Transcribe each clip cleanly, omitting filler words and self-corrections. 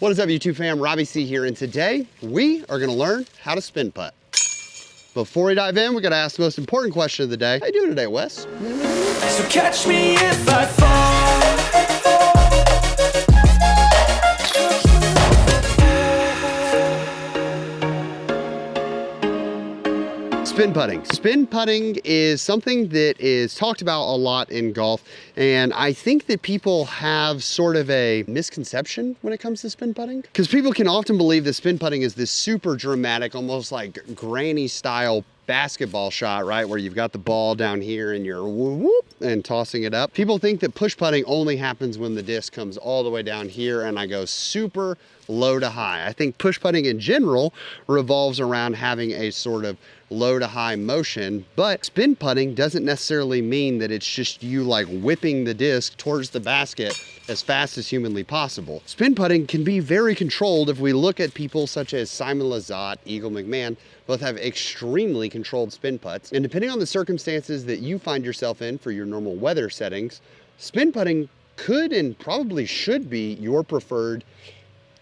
What is up, YouTube fam? Robbie C here, and today we are gonna learn how to spin putt. Before we dive in, we gotta ask the most important question of the day. How you doing today, Wes? So catch me if I fall. Spin putting. Spin putting is something that is talked about a lot in golf, and I think that people have sort of a misconception when it comes to spin putting, because people can often believe that spin putting is this super dramatic, almost like granny style basketball shot, right? Where you've got the ball down here and you're whoop, whoop, and tossing it up. People think that push putting only happens when the disc comes all the way down here and I go super low to high. I think push putting in general revolves around having a sort of low to high motion, but spin putting doesn't necessarily mean that it's just you like whipping the disc towards the basket as fast as humanly possible. Spin putting can be very controlled. If we look at people such as Simon Lizotte, Eagle McMahon, both have extremely controlled spin putts. And depending on the circumstances that you find yourself in for your normal weather settings, spin putting could and probably should be your preferred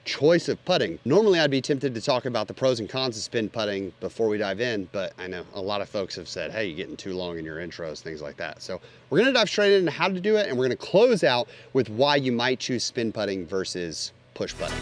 choice of putting. Normally I'd be tempted to talk about the pros and cons of spin putting before we dive in, but I know a lot of folks have said, hey, you're getting too long in your intros, things like that. So we're gonna dive straight into how to do it, and we're gonna close out with why you might choose spin putting versus push putting.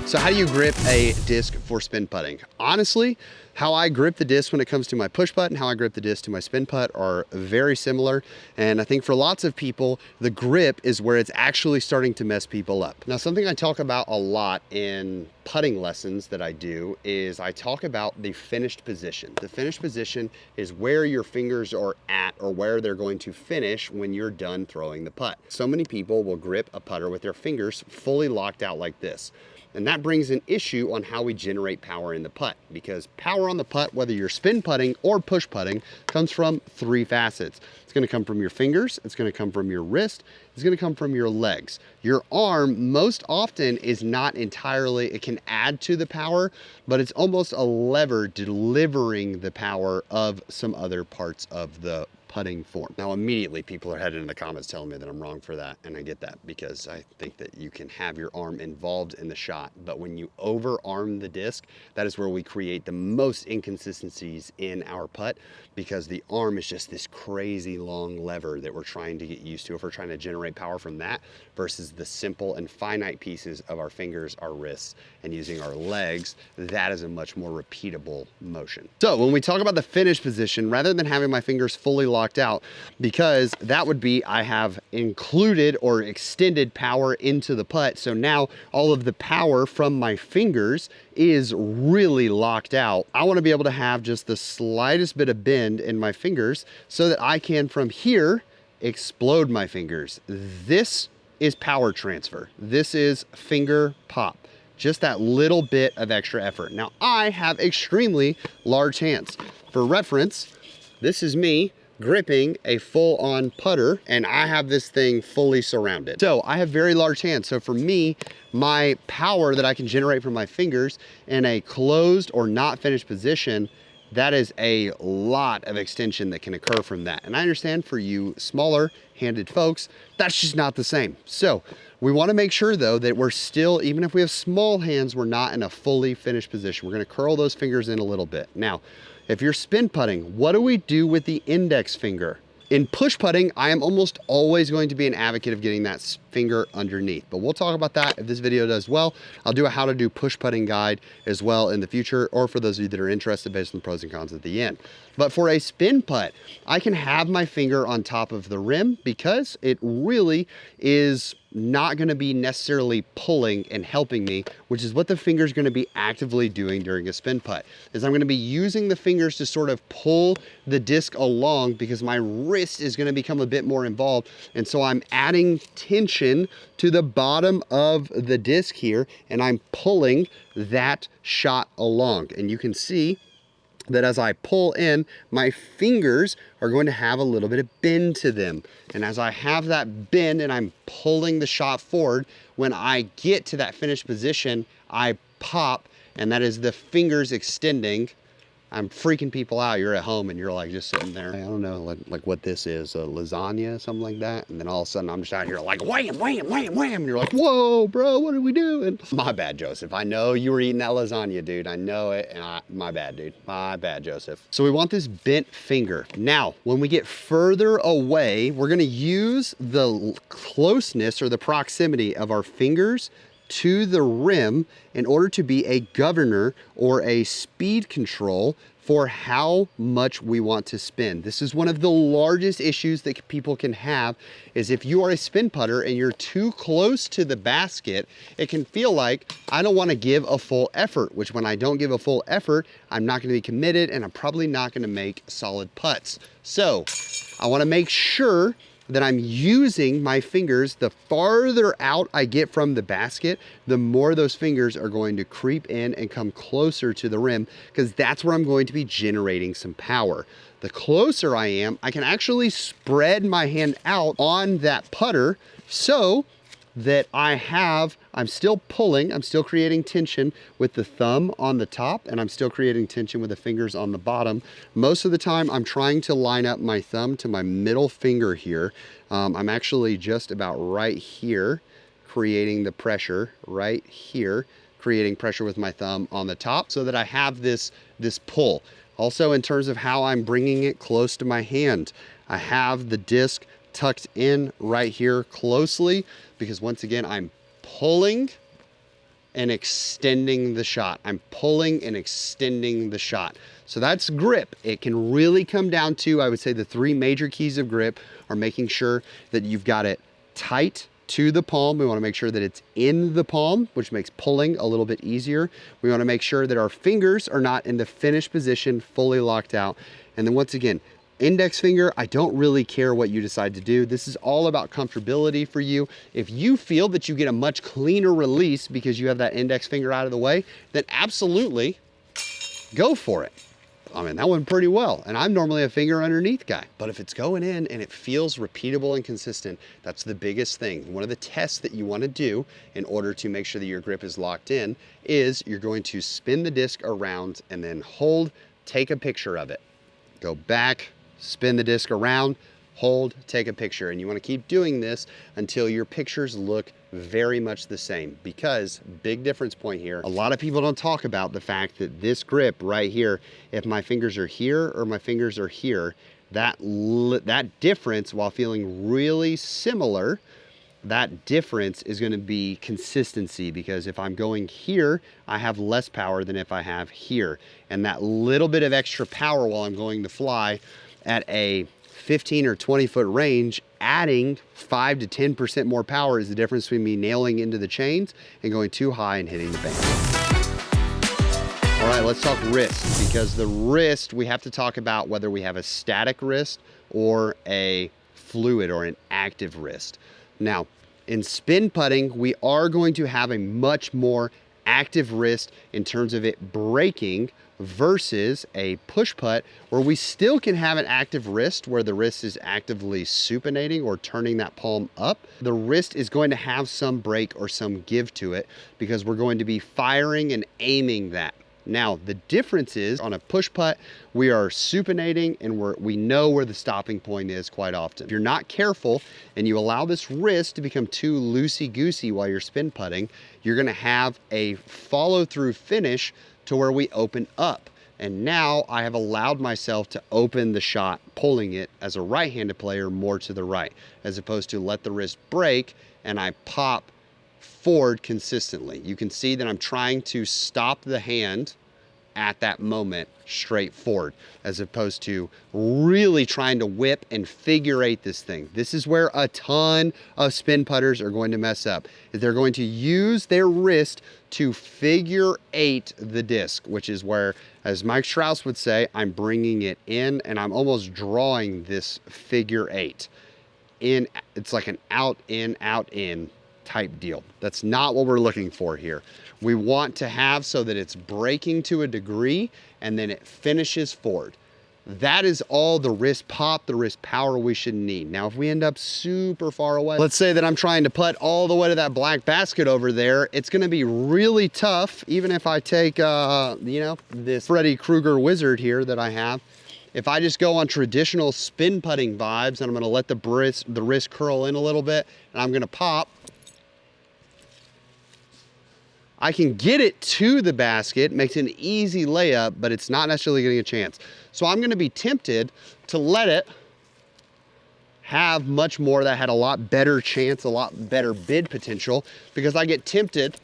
So how do you grip a disc for spin putting? Honestly, how I grip the disc when it comes to my push putt and how I grip the disc to my spin putt are very similar. And I think for lots of people, the grip is where it's actually starting to mess people up. Now, something I talk about a lot in putting lessons that I do is I talk about the finished position. The finished position is where your fingers are at or where they're going to finish when you're done throwing the putt. So many people will grip a putter with their fingers fully locked out like this. And that brings an issue on how we generate power in the putt, because power on the putt, whether you're spin putting or push putting, comes from three facets. It's gonna come from your fingers, it's gonna come from your wrist, it's gonna come from your legs. Your arm most often is not entirely, it can add to the power, but it's almost a lever delivering the power of some other parts of the putting form. Now immediately people are heading in the comments telling me that I'm wrong for that, and I get that, because I think that you can have your arm involved in the shot, but when you overarm the disc, that is where we create the most inconsistencies in our putt, because the arm is just this crazy long lever that we're trying to get used to if we're trying to generate power from that, versus the simple and finite pieces of our fingers, our wrists, and using our legs. That is a much more repeatable motion. So when we talk about the finish position, rather than having my fingers fully locked out, because that would be I have included or extended power into the putt, so now all of the power from my fingers is really locked out. I want to be able to have just the slightest bit of bend in my fingers so that I can from here explode my fingers. This is power transfer. This is finger pop. Just that little bit of extra effort. Now I have extremely large hands. For reference, this is me gripping a full-on putter, and I have this thing fully surrounded. So I have very large hands. So for me, my power that I can generate from my fingers in a closed or not finished position, that is a lot of extension that can occur from that. And I understand for you smaller handed folks, that's just not the same. So we want to make sure though that we're still, even if we have small hands, we're not in a fully finished position. We're going to curl those fingers in a little bit. Now, if you're spin putting, what do we do with the index finger? In push putting, I am almost always going to be an advocate of getting that finger underneath, but we'll talk about that if this video does well. I'll do a how to do push putting guide as well in the future, or for those of you that are interested based on the pros and cons at the end. But for a spin putt, I can have my finger on top of the rim because it really is not going to be necessarily pulling and helping me, which is what the finger is going to be actively doing during a spin putt, is I'm going to be using the fingers to sort of pull the disc along, because my wrist is going to become a bit more involved. And so I'm adding tension to the bottom of the disc here, and I'm pulling that shot along. And you can see that as I pull in, my fingers are going to have a little bit of bend to them. And as I have that bend and I'm pulling the shot forward, when I get to that finished position, I pop, and that is the fingers extending I'm freaking people out. You're at home and you're like just sitting there. I don't know, like what this is, a lasagna, something like that. And then all of a sudden I'm just out here like wham, wham, wham, wham. And you're like, whoa, bro, what are we doing? My bad, Joseph. I know you were eating that lasagna, dude. I know it. And my bad, dude. My bad, Joseph. So we want this bent finger. Now, when we get further away, we're gonna use the closeness or the proximity of our fingers to the rim in order to be a governor or a speed control for how much we want to spin. This is one of the largest issues that people can have, is if you are a spin putter and you're too close to the basket, it can feel like I don't want to give a full effort, which when I don't give a full effort, I'm not going to be committed and I'm probably not going to make solid putts. So I want to make sure that I'm using my fingers. The farther out I get from the basket, the more those fingers are going to creep in and come closer to the rim, because that's where I'm going to be generating some power. The closer I am, I can actually spread my hand out on that putter so that I'm still pulling, I'm still creating tension with the thumb on the top, and I'm still creating tension with the fingers on the bottom. Most of the time, I'm trying to line up my thumb to my middle finger here. I'm actually just about right here, creating the pressure right here, creating pressure with my thumb on the top so that I have this pull. Also, in terms of how I'm bringing it close to my hand, I have the disc tucked in right here closely, because once again, I'm pulling and extending the shot. I'm pulling and extending the shot. So that's grip. It can really come down to, I would say, the three major keys of grip are making sure that you've got it tight to the palm. We want to make sure that it's in the palm, which makes pulling a little bit easier. We want to make sure that our fingers are not in the finished position, fully locked out. And then once again, index finger, I don't really care what you decide to do. This is all about comfortability for you. If you feel that you get a much cleaner release because you have that index finger out of the way, then absolutely go for it. I mean, that went pretty well. And I'm normally a finger underneath guy. But if it's going in and it feels repeatable and consistent, that's the biggest thing. One of the tests that you want to do in order to make sure that your grip is locked in is you're going to spin the disc around and then hold, take a picture of it. Go back, spin the disc around, hold, take a picture. And you want to keep doing this until your pictures look very much the same, because big difference point here. A lot of people don't talk about the fact that this grip right here, if my fingers are here or my fingers are here, that difference, while feeling really similar, that difference is going to be consistency, because if I'm going here, I have less power than if I have here. And that little bit of extra power while I'm going to fly at a 15 or 20 foot range, adding 5 to 10% more power is the difference between me nailing into the chains and going too high and hitting the band. All right, let's talk wrist, because the wrist, we have to talk about whether we have a static wrist or a fluid or an active wrist. Now, in spin putting, we are going to have a much more active wrist in terms of it breaking versus a push putt, where we still can have an active wrist where the wrist is actively supinating or turning that palm up. The wrist is going to have some break or some give to it because we're going to be firing and aiming that. Now, the difference is on a push putt, we are supinating and we know where the stopping point is quite often. If you're not careful and you allow this wrist to become too loosey-goosey while you're spin putting, you're gonna have a follow-through finish to where we open up. And now I have allowed myself to open the shot, pulling it as a right-handed player more to the right, as opposed to let the wrist break and I pop forward consistently. You can see that I'm trying to stop the hand at that moment straight forward, as opposed to really trying to whip and figure eight this thing. This is where a ton of spin putters are going to mess up. They're going to use their wrist to figure eight the disc, which is where, as Mike Strauss would say, I'm bringing it in and I'm almost drawing this figure eight in. It's like an out in type deal. That's not what we're looking for here. We want to have so that it's breaking to a degree and then it finishes forward. That is all the wrist pop, the wrist power we should need. Now, if we end up super far away, let's say that I'm trying to putt all the way to that black basket over there, it's gonna be really tough, even if I take, you know, this Freddy Krueger wizard here that I have. If I just go on traditional spin putting vibes, and I'm gonna let the wrist curl in a little bit, and I'm gonna pop, I can get it to the basket, makes an easy layup, but it's not necessarily getting a chance. So I'm gonna be tempted to let it have much more that had a lot better chance, a lot better bid potential, because I get tempted,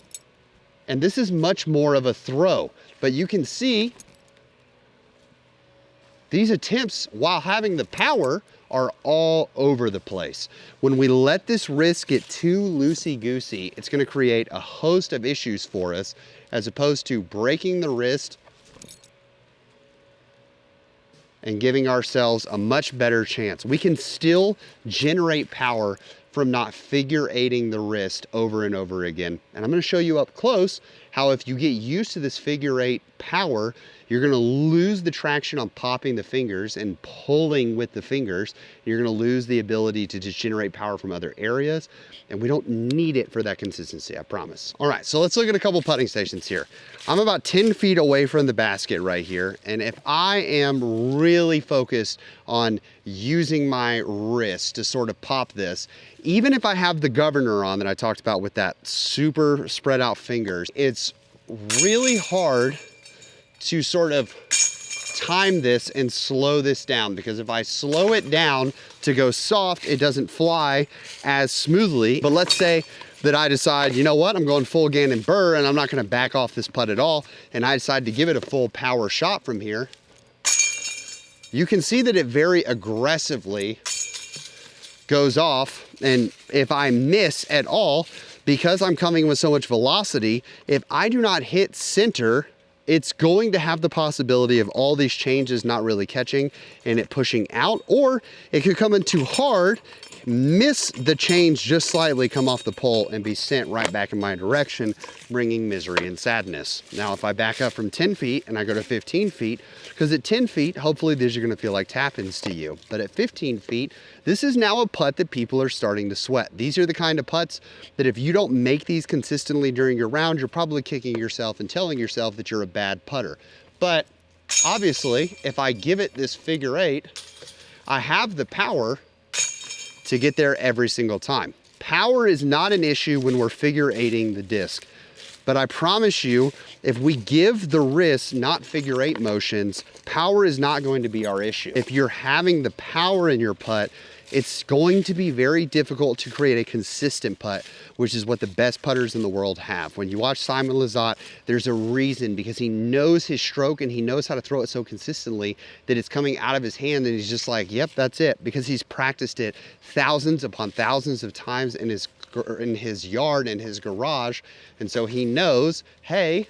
and this is much more of a throw. But you can see these attempts, while having the power, are all over the place. When we let this wrist get too loosey-goosey, it's gonna create a host of issues for us, as opposed to breaking the wrist and giving ourselves a much better chance. We can still generate power from not figure eighting the wrist over and over again. And I'm gonna show you up close how if you get used to this figure eight power, you're gonna lose the traction on popping the fingers and pulling with the fingers. You're gonna lose the ability to just generate power from other areas. And we don't need it for that consistency, I promise. All right, so let's look at a couple putting stations here. I'm about 10 feet away from the basket right here. And if I am really focused on using my wrist to sort of pop this, even if I have the governor on that I talked about with that super spread out fingers, it's really hard to sort of time this and slow this down, because if I slow it down to go soft, it doesn't fly as smoothly. But let's say that I decide, you know what, I'm going full Gannon Burr and I'm not gonna back off this putt at all, and I decide to give it a full power shot from here. You can see that it very aggressively goes off, and if I miss at all, because I'm coming with so much velocity, if I do not hit center, it's going to have the possibility of all these changes not really catching and it pushing out, or it could come in too hard, miss the change just slightly, come off the pole, and be sent right back in my direction, bringing misery and sadness. Now, if I back up from 10 feet and I go to 15 feet, because at 10 feet, hopefully these are gonna feel like tap-ins to you. But at 15 feet, this is now a putt that people are starting to sweat. These are the kind of putts that if you don't make these consistently during your round, you're probably kicking yourself and telling yourself that you're a bad putter. But obviously, if I give it this figure eight, I have the power to get there every single time. Power is not an issue when we're figure eighting the disc. But I promise you, if we give the wrist not figure eight motions, power is not going to be our issue. If you're having the power in your putt, it's going to be very difficult to create a consistent putt, which is what the best putters in the world have. When you watch Simon Lizotte, there's a reason, because he knows his stroke and he knows how to throw it so consistently that it's coming out of his hand and he's just like, yep, that's it, because he's practiced it thousands upon thousands of times in his yard, in his garage. And so he knows, hey,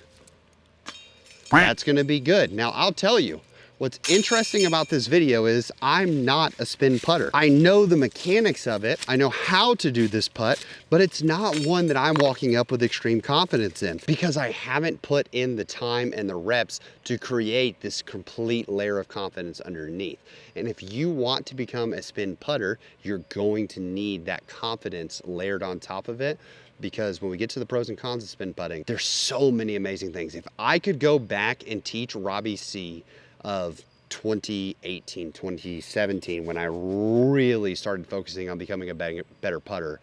that's gonna be good. Now, I'll tell you, what's interesting about this video is I'm not a spin putter. I know the mechanics of it. I know how to do this putt, but it's not one that I'm walking up with extreme confidence in, because I haven't put in the time and the reps to create this complete layer of confidence underneath. And if you want to become a spin putter, you're going to need that confidence layered on top of it. Because when we get to the pros and cons of spin putting, there's so many amazing things. If I could go back and teach Robbie C of 2018, 2017, when I really started focusing on becoming a better putter,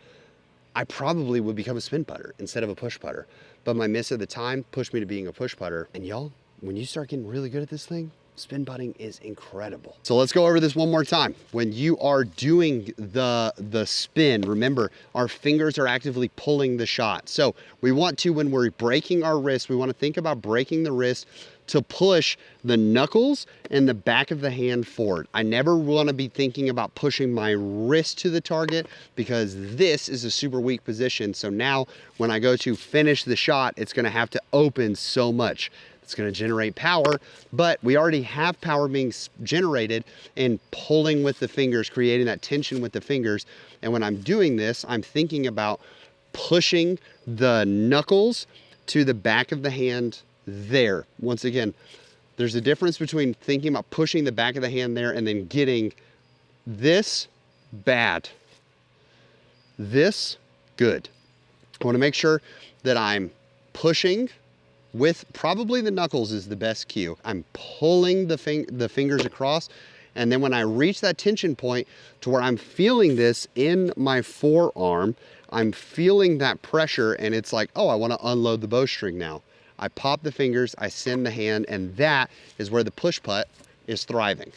I probably would become a spin putter instead of a push putter. But my miss at the time pushed me to being a push putter. And y'all, when you start getting really good at this thing, spin putting is incredible. So let's go over this one more time. When you are doing the spin, remember, our fingers are actively pulling the shot. So we want to, when we're breaking our wrist, we want to think about breaking the wrist to push the knuckles and the back of the hand forward. I never want to be thinking about pushing my wrist to the target, because this is a super weak position. So now when I go to finish the shot, it's going to have to open so much. It's going to generate power, but we already have power being generated in pulling with the fingers, creating that tension with the fingers. And when I'm doing this, I'm thinking about pushing the knuckles to the back of the hand there. Once again, There's a difference between thinking about pushing the back of the hand there and then getting this bad, this good. I want to make sure that I'm pushing with probably the knuckles is the best cue. I'm pulling the fingers across, and then when I reach that tension point to where I'm feeling this in my forearm, I'm feeling that pressure, and it's like, oh, I want to unload the bowstring now. I pop the fingers, I send the hand, and that is where the push putt is thriving.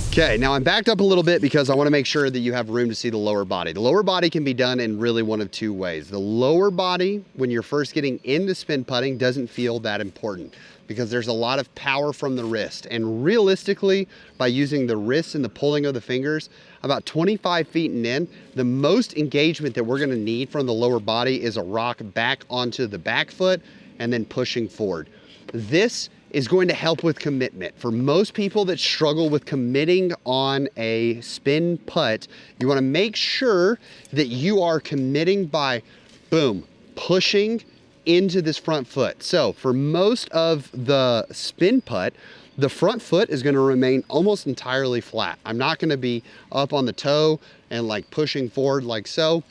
Okay, now I'm backed up a little bit because I want to make sure that you have room to see the lower body. The lower body can be done in really one of two ways. The lower body, when you're first getting into spin putting, doesn't feel that important because there's a lot of power from the wrist. And realistically, by using the wrist and the pulling of the fingers, about 25 feet and in, the most engagement that we're gonna need from the lower body is a rock back onto the back foot and then pushing forward. This is going to help with commitment. For most people that struggle with committing on a spin putt, you want to make sure that you are committing by, boom, pushing into this front foot. So for most of the spin putt, the front foot is going to remain almost entirely flat. I'm not going to be up on the toe and like pushing forward like so.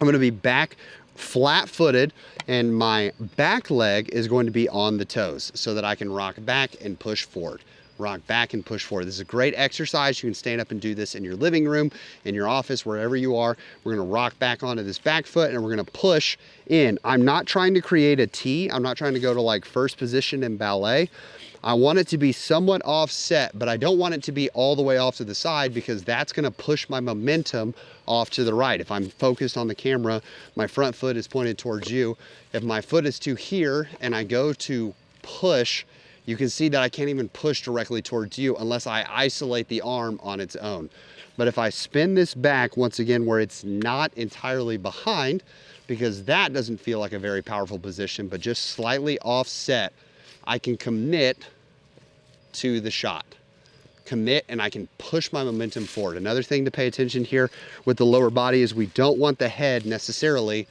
I'm going to be back flat-footed, and my back leg is going to be on the toes so that I can rock back and push forward. Rock back and push forward. This is a great exercise. You can stand up and do this in your living room, in your office, wherever you are. We're gonna rock back onto this back foot and we're gonna push in. I'm not trying to create a T. I'm not trying to go to like first position in ballet. I want it to be somewhat offset, but I don't want it to be all the way off to the side because that's gonna push my momentum off to the right. If I'm focused on the camera, my front foot is pointed towards you. If my foot is to here and I go to push, you can see that I can't even push directly towards you unless I isolate the arm on its own. But if I spin this back, once again, where it's not entirely behind, because that doesn't feel like a very powerful position, but just slightly offset, I can commit to the shot. Commit, and I can push my momentum forward. Another thing to pay attention here with the lower body is we don't want the head necessarily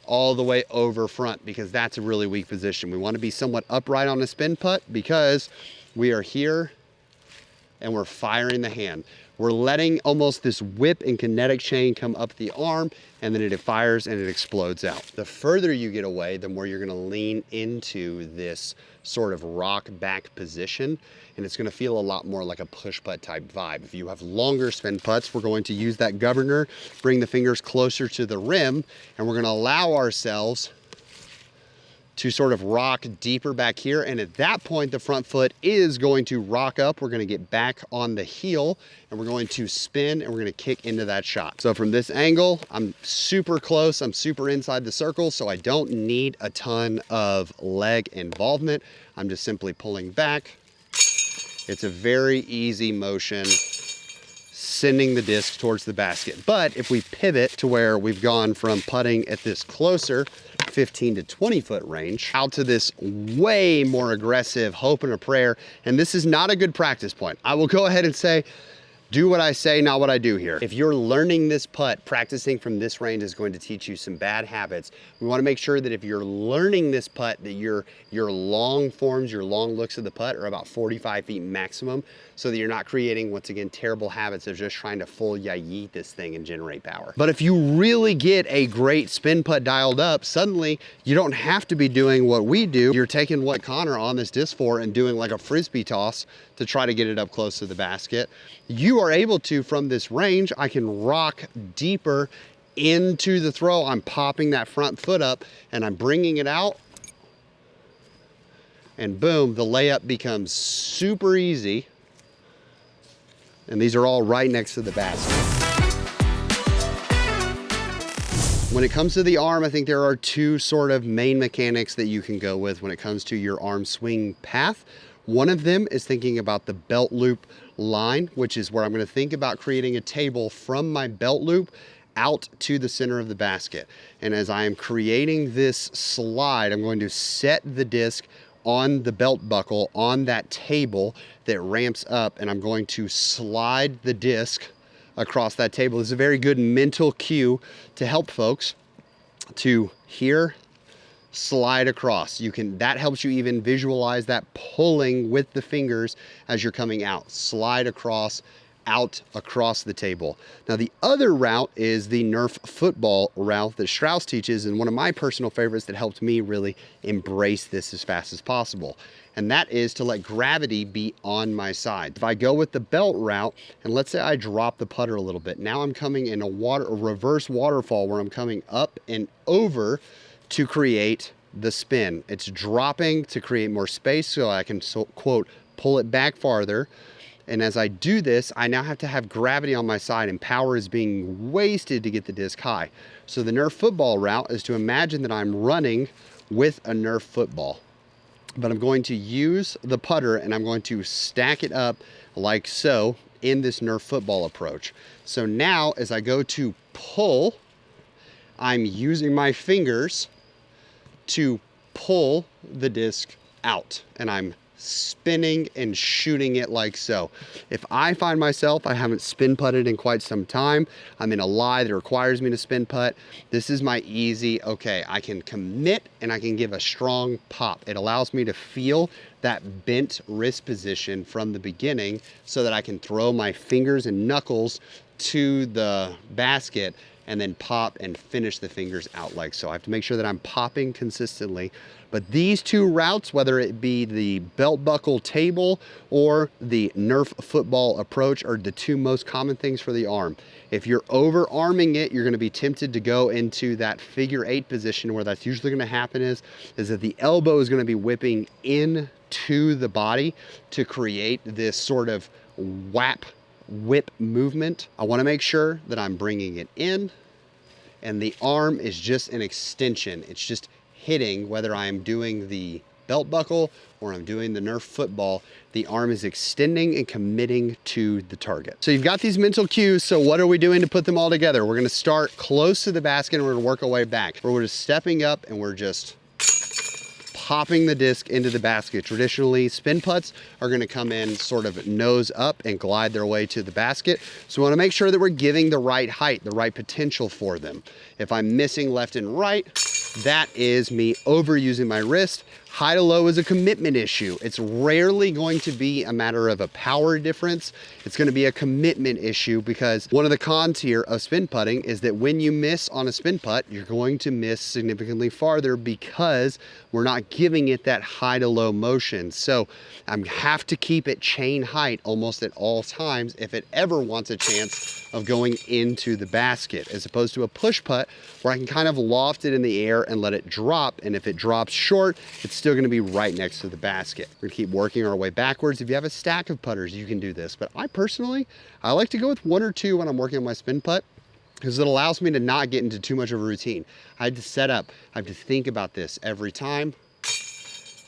all the way over front because that's a really weak position. We want to be somewhat upright on a spin putt because we are here and we're firing the hand. We're letting almost this whip and kinetic chain come up the arm, and then it fires and it explodes out. The further you get away, the more you're gonna lean into this sort of rock back position, and it's gonna feel a lot more like a push putt type vibe. If you have longer spin putts, we're going to use that governor, bring the fingers closer to the rim, and we're gonna allow ourselves to sort of rock deeper back here. And at that point, the front foot is going to rock up. We're gonna get back on the heel and we're going to spin and we're gonna kick into that shot. So from this angle, I'm super close. I'm super inside the circle, so I don't need a ton of leg involvement. I'm just simply pulling back. It's a very easy motion, sending the disc towards the basket. But if we pivot to where we've gone from putting at this closer 15 to 20 foot range out to this way more aggressive hope and a prayer, and this is not a good practice point. I will go ahead and say, do what I say, not what I do here. If you're learning this putt, practicing from this range is going to teach you some bad habits. We want to make sure that if you're learning this putt, that your long forms, your long looks of the putt are about 45 feet maximum, so that you're not creating, once again, terrible habits of just trying to full yeet this thing and generate power. But if you really get a great spin putt dialed up, suddenly you don't have to be doing what we do. You're taking what Connor on this disc for and doing like a frisbee toss to try to get it up close to the basket. You are able to, from this range, I can rock deeper into the throw. I'm popping that front foot up and I'm bringing it out, and boom, the layup becomes super easy. And these are all right next to the basket. When it comes to the arm, I think there are two sort of main mechanics that you can go with when it comes to your arm swing path. One of them is thinking about the belt loop line, which is where I'm going to think about creating a table from my belt loop out to the center of the basket. And as I am creating this slide, I'm going to set the disc on the belt buckle on that table that ramps up, and I'm going to slide the disc across that table. This is a very good mental cue to help folks to here, slide across. That helps you even visualize that pulling with the fingers as you're coming out. Slide across, out across the table. Now the other route is the Nerf football route that Strauss teaches, and one of my personal favorites that helped me really embrace this as fast as possible. And that is to let gravity be on my side. If I go with the belt route, and let's say I drop the putter a little bit, now I'm coming in a reverse waterfall where I'm coming up and over to create the spin. It's dropping to create more space so I can, quote, pull it back farther. And as I do this, I now have to have gravity on my side, and power is being wasted to get the disc high. So the Nerf football route is to imagine that I'm running with a Nerf football, but I'm going to use the putter and I'm going to stack it up like so in this Nerf football approach. So now as I go to pull, I'm using my fingers to pull the disc out, and I'm spinning and shooting it like so. If I find myself, I haven't spin putted in quite some time, I'm in a lie that requires me to spin putt, this is my easy, okay, I can commit and I can give a strong pop. It allows me to feel that bent wrist position from the beginning so that I can throw my fingers and knuckles to the basket and then pop and finish the fingers out like so. I have to make sure that I'm popping consistently. But these two routes, whether it be the belt buckle table or the Nerf football approach, are the two most common things for the arm. If you're over arming it, you're gonna be tempted to go into that figure 8 position, where that's usually gonna happen is that the elbow is gonna be whipping into the body to create this sort of whip movement. I wanna make sure that I'm bringing it in and the arm is just an extension. It's just hitting, whether I'm doing the belt buckle or I'm doing the Nerf football, the arm is extending and committing to the target. So you've got these mental cues. So what are we doing to put them all together? We're gonna start close to the basket and we're gonna work our way back. We're just stepping up and we're just popping the disc into the basket. Traditionally, spin putts are gonna come in sort of nose up and glide their way to the basket. So we wanna make sure that we're giving the right height, the right potential for them. If I'm missing left and right, that is me overusing my wrist. High to low is a commitment issue. It's rarely going to be a matter of a power difference. It's going to be a commitment issue, because one of the cons here of spin putting is that when you miss on a spin putt, you're going to miss significantly farther because we're not giving it that high to low motion. So I have to keep it chain height almost at all times if it ever wants a chance of going into the basket, as opposed to a push putt where I can kind of loft it in the air and let it drop. And if it drops short, it's still gonna be right next to the basket. We're gonna keep working our way backwards. If you have a stack of putters, you can do this. But I personally, I like to go with 1 or 2 when I'm working on my spin putt, because it allows me to not get into too much of a routine. I have to set up, I have to think about this every time,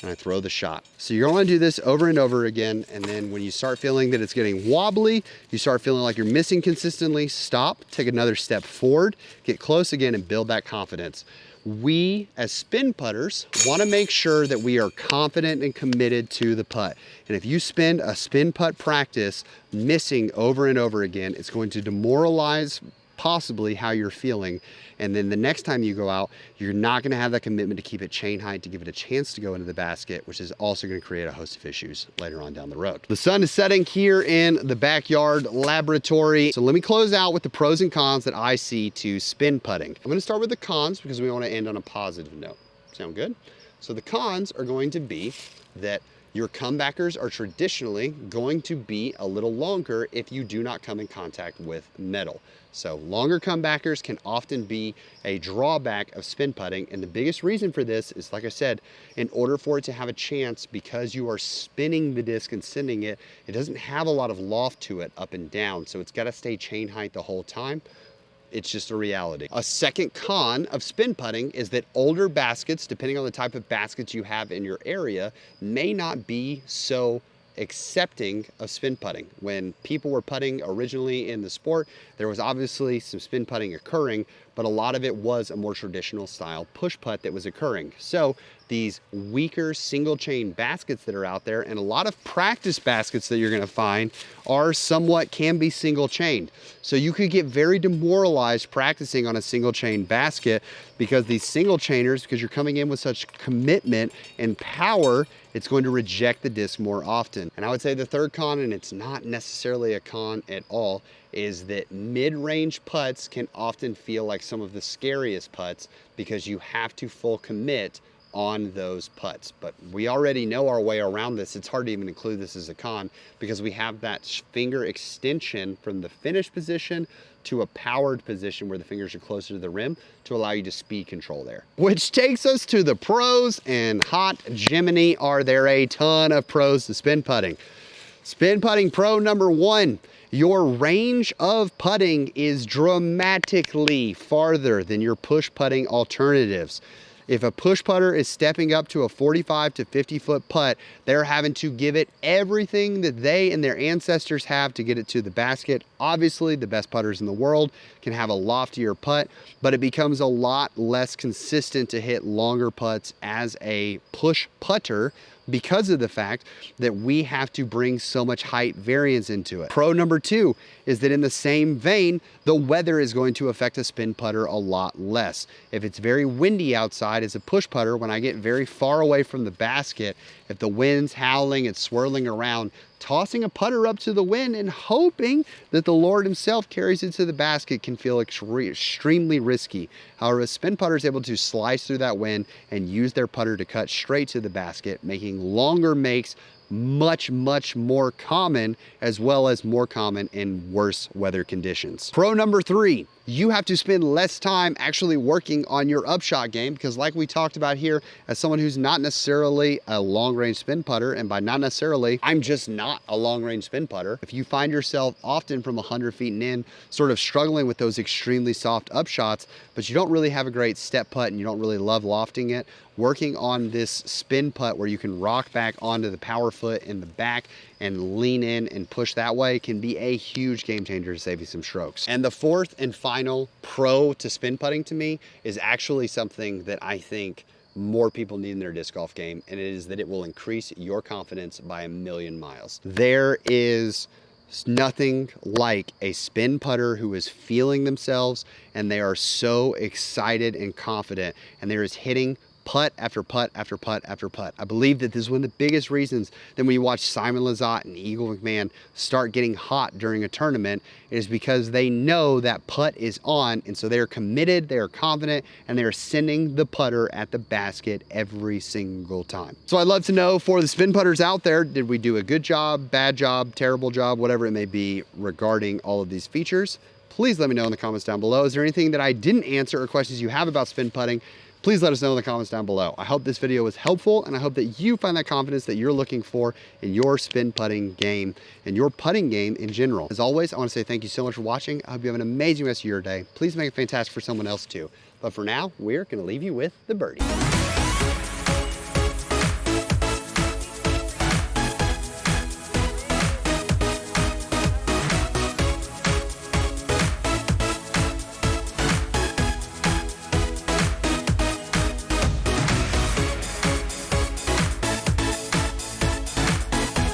and I throw the shot. So you're gonna wanna do this over and over again, and then when you start feeling that it's getting wobbly, you start feeling like you're missing consistently, stop, take another step forward, get close again, and build that confidence. We, as spin putters, wanna make sure that we are confident and committed to the putt. And if you spend a spin putt practice missing over and over again, it's going to demoralize possibly how you're feeling. And then the next time you go out, you're not gonna have that commitment to keep it chain height, to give it a chance to go into the basket, which is also gonna create a host of issues later on down the road. The sun is setting here in the backyard laboratory. So let me close out with the pros and cons that I see to spin putting. I'm gonna start with the cons because we wanna end on a positive note. Sound good? So the cons are going to be that your comebackers are traditionally going to be a little longer if you do not come in contact with metal. So longer comebackers can often be a drawback of spin putting. And the biggest reason for this is, like I said, in order for it to have a chance, because you are spinning the disc and sending it, it doesn't have a lot of loft to it up and down. So it's gotta stay chain height the whole time. It's just a reality. A second con of spin putting is that older baskets, depending on the type of baskets you have in your area, may not be so accepting of spin putting. When people were putting originally in the sport, there was obviously some spin putting occurring, but a lot of it was a more traditional style push putt that was occurring. So these weaker single chain baskets that are out there, and a lot of practice baskets that you're gonna find are can be single chained. So you could get very demoralized practicing on a single chain basket because these single chainers, because you're coming in with such commitment and power, it's going to reject the disc more often. And I would say the third con, and it's not necessarily a con at all, is that mid-range putts can often feel like some of the scariest putts because you have to full commit on those putts. But we already know our way around this. It's hard to even include this as a con because we have that finger extension from the finish position to a powered position where the fingers are closer to the rim to allow you to speed control there. Which takes us to the pros, and hot Jiminy, are there a ton of pros to spin putting. Spin putting pro number one, your range of putting is dramatically farther than your push putting alternatives. If a push putter is stepping up to a 45 to 50 foot putt, they're having to give it everything that they and their ancestors have to get it to the basket. Obviously, the best putters in the world can have a loftier putt, but it becomes a lot less consistent to hit longer putts as a push putter because of the fact that we have to bring so much height variance into it. Pro number two is that in the same vein, the weather is going to affect a spin putter a lot less. If it's very windy outside as a push putter, when I get very far away from the basket, if the wind's howling, it's swirling around, tossing a putter up to the wind and hoping that the Lord himself carries it to the basket can feel extremely risky. However, a spin putter is able to slice through that wind and use their putter to cut straight to the basket, making longer makes much more common, as well as more common in worse weather conditions. Pro number three, you have to spend less time actually working on your upshot game because, like we talked about here, as someone who's not necessarily a long range spin putter, and by not necessarily, I'm just not a long range spin putter. If you find yourself often from 100 feet and in sort of struggling with those extremely soft upshots, but you don't really have a great step putt and you don't really love lofting it, working on this spin putt where you can rock back onto the power foot in the back and lean in and push that way can be a huge game changer to save you some strokes. And the fourth and final pro to spin putting to me is actually something that I think more people need in their disc golf game, and it is that it will increase your confidence by 1,000,000 miles. There is nothing like a spin putter who is feeling themselves and they are so excited and confident, and there is hitting putt after putt after putt after putt. I believe that this is one of the biggest reasons that when you watch Simon Lizotte and Eagle McMahon start getting hot during a tournament, it is because they know that putt is on, and so they are committed, they are confident, and they are sending the putter at the basket every single time. So I'd love to know, for the spin putters out there, did we do a good job, bad job, terrible job, whatever it may be regarding all of these features? Please let me know in the comments down below. Is there anything that I didn't answer or questions you have about spin putting? Please let us know in the comments down below. I hope this video was helpful, and I hope that you find that confidence that you're looking for in your spin putting game and your putting game in general. As always, I want to say thank you so much for watching. I hope you have an amazing rest of your day. Please make it fantastic for someone else too. But for now, we're going to leave you with the birdie.